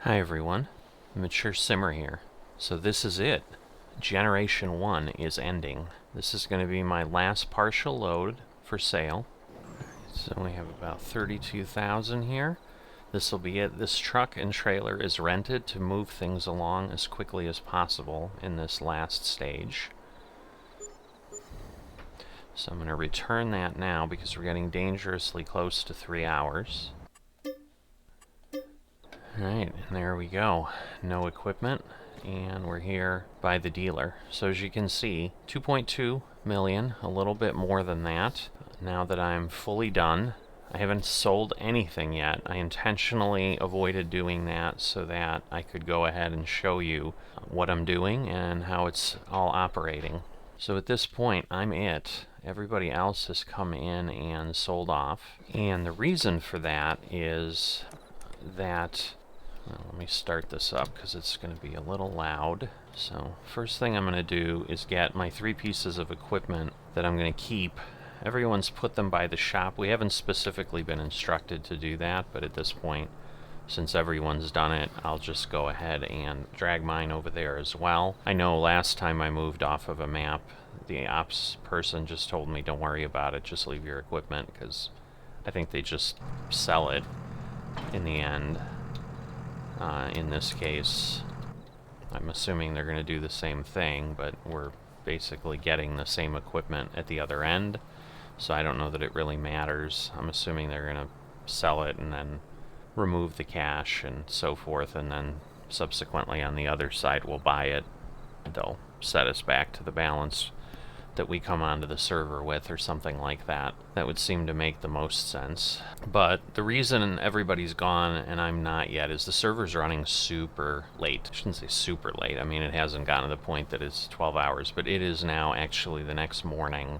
Hi everyone, Mature Simmer here. So this is it. Generation 1 is ending. This is going to be my last partial load for sale. So we have about 32,000 here. This will be it. This truck and trailer is rented to move things along as quickly as possible in this last stage. So I'm going to return that now because we're getting dangerously close to 3 hours. Alright, and there we go. No equipment, and we're here by the dealer. So as you can see, 2.2 million, a little bit more than that. Now that I'm fully done, I haven't sold anything yet. I intentionally avoided doing that so that I could go ahead and show you what I'm doing and how it's all operating. So at this point, I'm it. Everybody else has come in and sold off. And the reason for that is that... Well, let me start this up because it's going to be a little loud. So first thing I'm going to do is get my 3 pieces of equipment that I'm going to keep. Everyone's put them by the shop. We haven't specifically been instructed to do that, but at this point, since everyone's done it, I'll just go ahead and drag mine over there as well. I know last time I moved off of a map, the ops person just told me don't worry about it, just leave your equipment, because I think they just sell it in the end. In this case, I'm assuming they're going to do the same thing, but we're basically getting the same equipment at the other end, so I don't know that it really matters. I'm assuming they're going to sell it and then remove the cash and so forth, and then subsequently on the other side we'll buy it. They'll set us back to the balance that we come onto the server with or something like that. That would seem to make the most sense. But the reason everybody's gone and I'm not yet is the server's running super late. I shouldn't say super late. I mean, it hasn't gotten to the point that it's 12 hours, but it is now actually the next morning,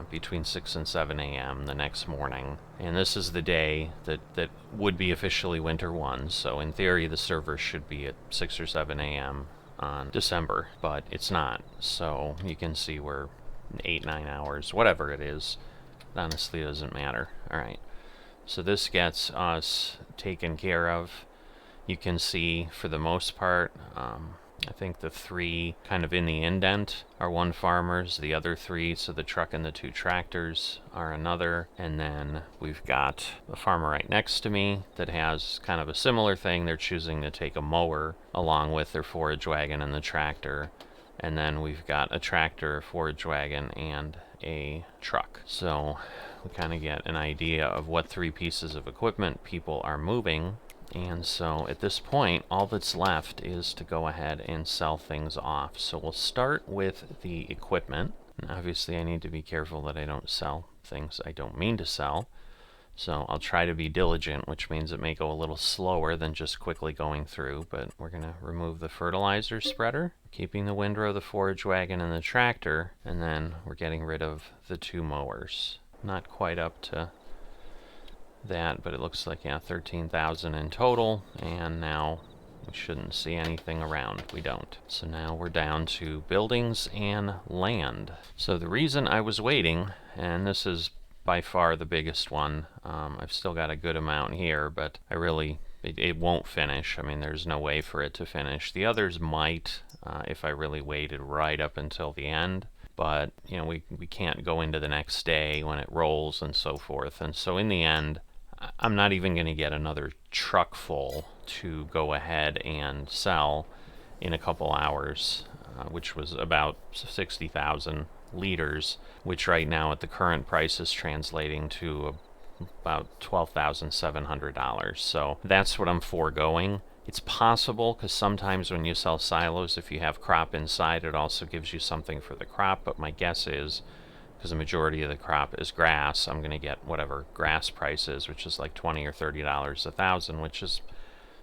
between 6 and 7 a.m. the next morning. And this is the day that would be officially Winter 1, so in theory the server should be at 6 or 7 a.m. on December, but it's not. So you can see we're 8-9 hours, whatever it is. It honestly doesn't matter. Alright, so this gets us taken care of. You can see for the most part, I think the 3 kind of in the indent are 1 farmer's, the other 3, so the truck and the 2 tractors are another, and then we've got a farmer right next to me that has kind of a similar thing. They're choosing to take a mower along with their forage wagon and the tractor. And then we've got a tractor, a forage wagon, and a truck. So we kind of get an idea of what 3 pieces of equipment people are moving. And so at this point, all that's left is to go ahead and sell things off. So we'll start with the equipment. And obviously I need to be careful that I don't sell things I don't mean to sell. So I'll try to be diligent, which means it may go a little slower than just quickly going through, but we're going to remove the fertilizer spreader, keeping the windrow, the forage wagon, and the tractor, and then we're getting rid of the 2 mowers. Not quite up to that, but it looks like, yeah, 13,000 in total, and now we shouldn't see anything around. We don't. So now we're down to buildings and land. So the reason I was waiting, and this is by far the biggest one. I've still got a good amount here, but it won't finish. I mean, there's no way for it to finish. The others might, if I really waited right up until the end, but you know, we can't go into the next day when it rolls and so forth. And so in the end, I'm not even going to get another truck full to go ahead and sell in a couple hours, which was about 60,000 liters, which right now at the current price is translating to about $12,700. So that's what I'm foregoing. It's possible, because sometimes when you sell silos, if you have crop inside, it also gives you something for the crop, but my guess is, because the majority of the crop is grass, I'm going to get whatever grass price is, which is like $20 or $30 a thousand, which is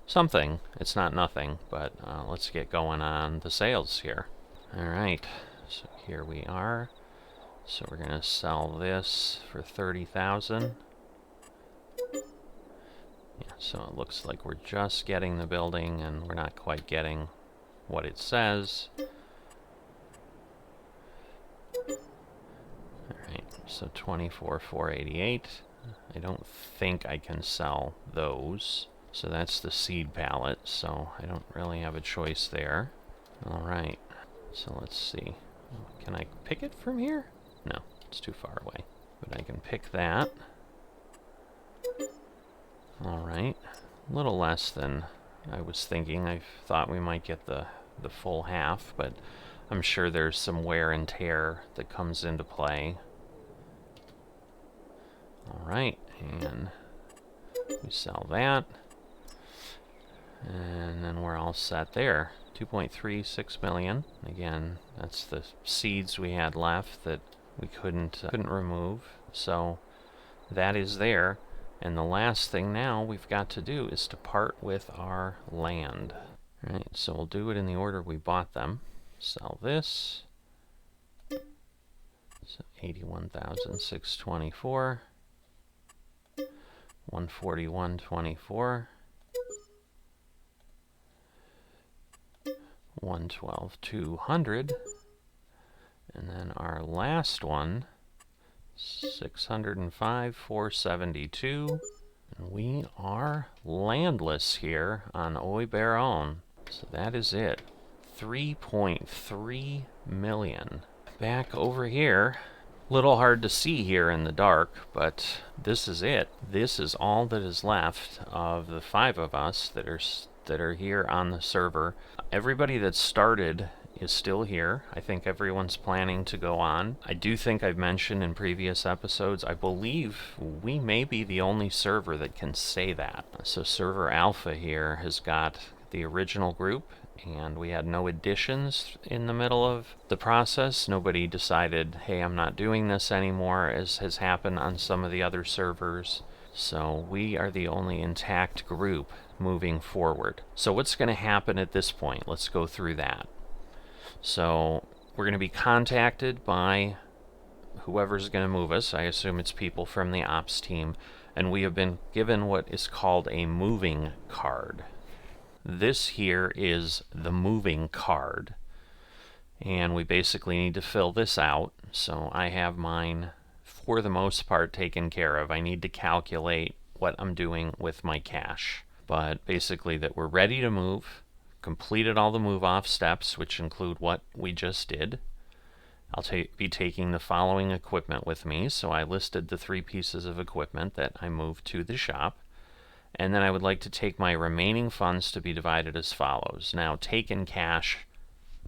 something. It's not nothing, but let's get going on the sales here. Alright, so here we are. So we're going to sell this for 30,000. Yeah, so it looks like we're just getting the building and we're not quite getting what it says. Alright, so 24,488. I don't think I can sell those. So that's the seed pallet, so I don't really have a choice there. Alright, so let's see. Can I pick it from here? No, it's too far away. But I can pick that. Alright, a little less than I was thinking. I thought we might get the full half, but I'm sure there's some wear and tear that comes into play. Alright, and we sell that. And then we're all set there. 2.36 million. Again, that's the seeds we had left that we couldn't remove. So that is there. And the last thing now we've got to do is to part with our land. Alright, so we'll do it in the order we bought them. Sell this. So 81,624. 141.24. 112,200, and then our last one, 605,472, and we are landless here on Oy Baron. So that is it. 3.3 million. Back over here. Little hard to see here in the dark, but this is it. This is all that is left of the 5 of us that are here on the server. Everybody that started is still here. I think everyone's planning to go on. I do think I've mentioned in previous episodes, I believe we may be the only server that can say that. So server alpha here has got the original group, and we had no additions in the middle of the process. Nobody decided, hey, I'm not doing this anymore, as has happened on some of the other servers. So we are the only intact group moving forward. So what's going to happen at this point? Let's go through that. So we're going to be contacted by whoever's going to move us. I assume it's people from the ops team. And we have been given what is called a moving card. This here is the moving card, and we basically need to fill this out. So I have mine for the most part taken care of. I need to calculate what I'm doing with my cash, but basically that we're ready to move, completed all the move off steps, which include what we just did. I'll be taking the following equipment with me, so I listed the 3 pieces of equipment that I moved to the shop. And then I would like to take my remaining funds to be divided as follows. Now, taken cash,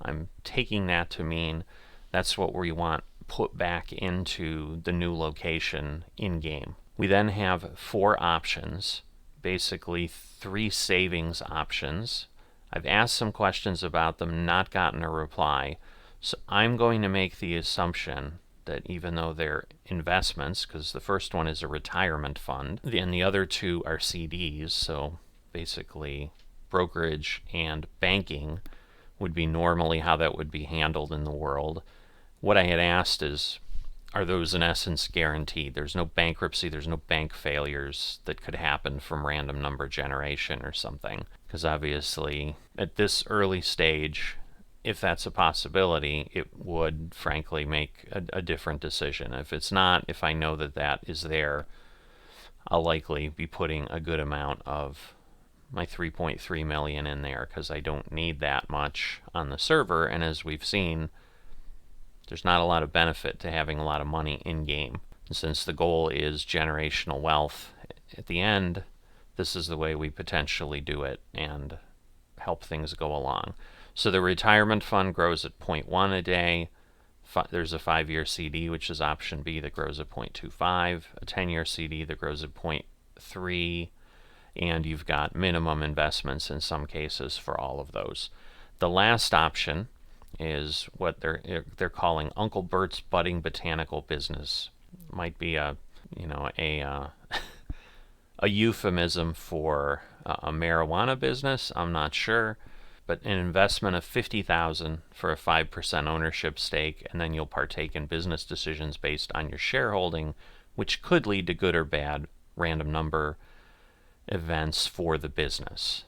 I'm taking that to mean that's what we want put back into the new location in-game. We then have 4 options, basically 3 savings options. I've asked some questions about them, not gotten a reply. So I'm going to make the assumption that even though they're investments, because the first one is a retirement fund, and the other 2 are CDs, so basically brokerage and banking would be normally how that would be handled in the world. What I had asked is, are those in essence guaranteed? There's no bankruptcy, there's no bank failures that could happen from random number generation or something, because obviously at this early stage, if that's a possibility, it would frankly make a different decision. If it's not, if I know that that is there, I'll likely be putting a good amount of my 3.3 million in there, because I don't need that much on the server, and as we've seen, there's not a lot of benefit to having a lot of money in game. And since the goal is generational wealth, at the end, this is the way we potentially do it and help things go along. So the retirement fund grows at 0.1 a day. There's a 5-year CD, which is option B, that grows at 0.25, a 10-year CD that grows at 0.3, and you've got minimum investments in some cases for all of those. The last option is what they're calling Uncle Bert's budding botanical business. Might be a a euphemism for a marijuana business. I'm not sure. But an investment of $50,000 for a 5% ownership stake, and then you'll partake in business decisions based on your shareholding, which could lead to good or bad random number events for the business.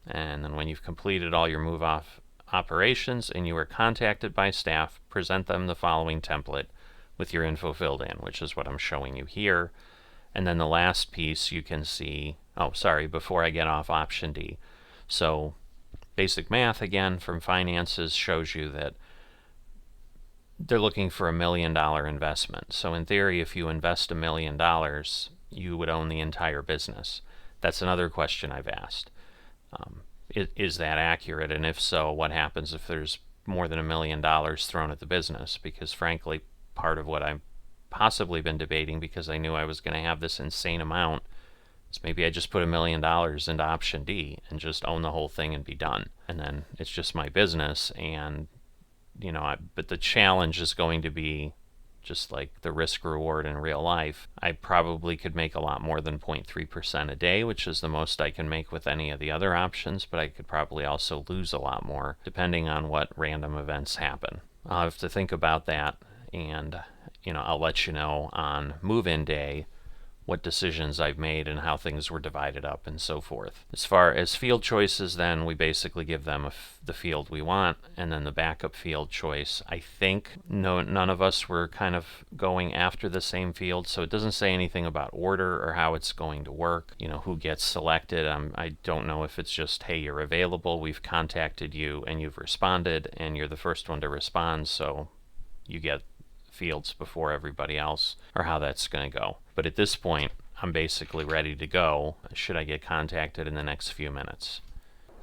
And then when you've completed all your move-off operations and you are contacted by staff, present them the following template with your info filled in, which is what I'm showing you here. And then the last piece you can see, Oh, sorry, before I get off option D. So basic math again from finances shows you that they're looking for $1 million investment. So in theory, if you invest $1 million, you would own the entire business. That's another question I've asked. Is that accurate? And if so, what happens if there's more than $1 million thrown at the business? Because frankly, part of what I've possibly been debating, because I knew I was going to have this insane amount, is maybe I just put $1 million into option D and just own the whole thing and be done. And then it's just my business. And but the challenge is going to be just like the risk reward in real life. I probably could make a lot more than 0.3% a day, which is the most I can make with any of the other options, but I could probably also lose a lot more depending on what random events happen. I'll have to think about that, and I'll let you know on move-in day what decisions I've made and how things were divided up and so forth. As far as field choices, then we basically give them the field we want, and then the backup field choice. I think none of us were kind of going after the same field, so it doesn't say anything about order or how it's going to work, who gets selected. I don't know if it's just, hey, you're available, we've contacted you, and you've responded, and you're the first one to respond, so you get fields before everybody else, or how that's going to go. But at this point, I'm basically ready to go should I get contacted in the next few minutes.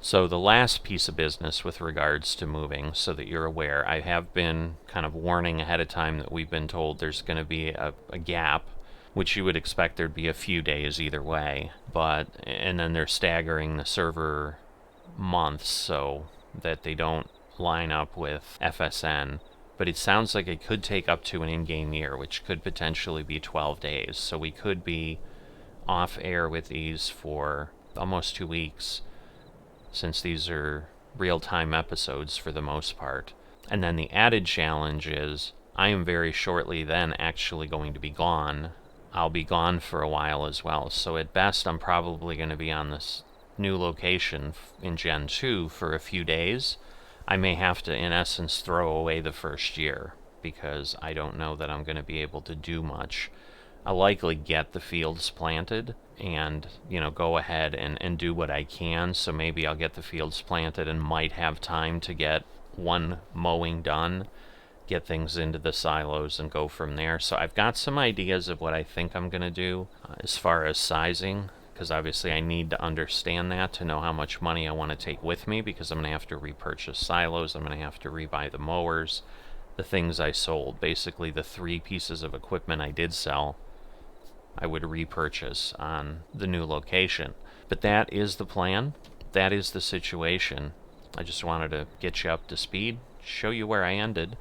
So the last piece of business with regards to moving, so that you're aware, I have been kind of warning ahead of time that we've been told there's going to be a gap, which you would expect there'd be a few days either way, and then they're staggering the server months so that they don't line up with FSN. But it sounds like it could take up to an in-game year, which could potentially be 12 days. So we could be off air with these for almost 2 weeks, since these are real-time episodes for the most part. And then the added challenge is I am very shortly then actually going to be gone. I'll be gone for a while as well. So at best, I'm probably going to be on this new location in Gen 2 for a few days. I may have to, in essence, throw away the first year because I don't know that I'm going to be able to do much. I'll likely get the fields planted and, go ahead and do what I can. So maybe I'll get the fields planted and might have time to get one mowing done, get things into the silos and go from there. So I've got some ideas of what I think I'm going to do as far as sizing, because obviously I need to understand that to know how much money I want to take with me, because I'm going to have to repurchase silos, I'm going to have to rebuy the mowers, the things I sold. Basically the 3 pieces of equipment I did sell, I would repurchase on the new location. But that is the plan. That is the situation. I just wanted to get you up to speed, show you where I ended.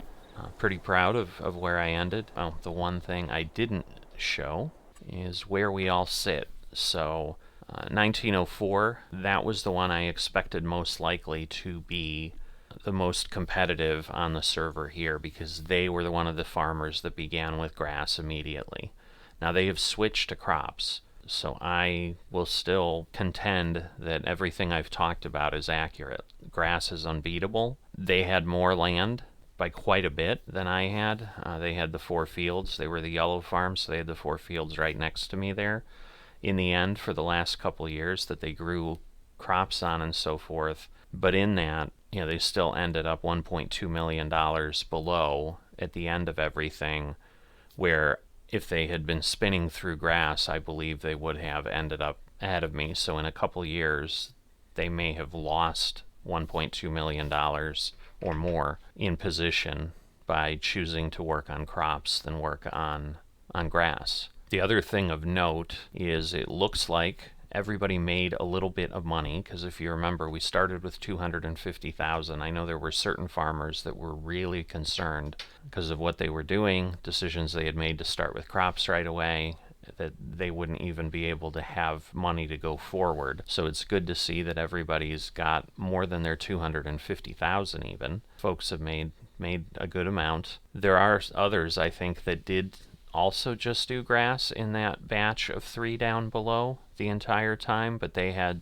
Pretty proud of where I ended. Oh, the one thing I didn't show is where we all sit. So 1904, that was the one I expected most likely to be the most competitive on the server here, because they were one of the farmers that began with grass immediately. Now they have switched to crops, so I will still contend that everything I've talked about is accurate. Grass is unbeatable. They had more land by quite a bit than I had. They had the 4 fields. They were the yellow farm, so they had the 4 fields right next to me there. In the end, for the last couple years that they grew crops on and so forth. But in that, they still ended up $1.2 million below at the end of everything, where if they had been spinning through grass, I believe they would have ended up ahead of me. So in a couple years, they may have lost $1.2 million or more in position by choosing to work on crops than work on grass. The other thing of note is it looks like everybody made a little bit of money, because if you remember, we started with $250,000. I know there were certain farmers that were really concerned because of what they were doing, decisions they had made to start with crops right away, that they wouldn't even be able to have money to go forward. So it's good to see that everybody's got more than their $250,000 even. Folks have made a good amount. There are others, I think, that did also just do grass in that batch of 3 down below the entire time, but they had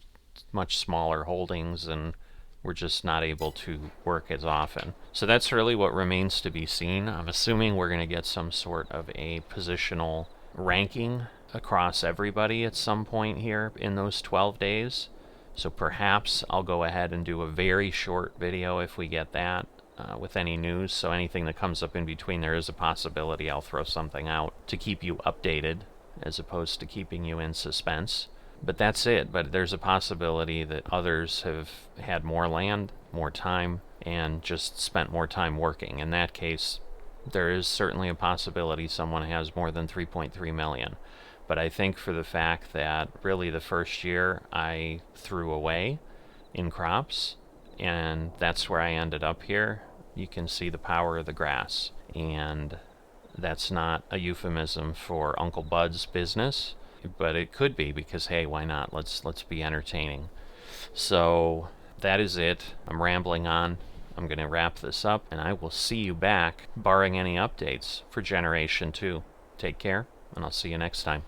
much smaller holdings and were just not able to work as often. So that's really what remains to be seen. I'm assuming we're going to get some sort of a positional ranking across everybody at some point here in those 12 days. So perhaps I'll go ahead and do a very short video if we get that with any news. So anything that comes up in between, there is a possibility I'll throw something out to keep you updated as opposed to keeping you in suspense. But that's it. But there's a possibility that others have had more land, more time, and just spent more time working. In that case, there is certainly a possibility someone has more than 3.3 million. But I think for the fact that really the first year I threw away in crops, and that's where I ended up here, you can see the power of the grass. And that's not a euphemism for Uncle Bud's business, but it could be, because hey, why not? Let's be entertaining. So that is it. I'm rambling on. I'm going to wrap this up, and I will see you back, barring any updates, for Generation 2. Take care, and I'll see you next time.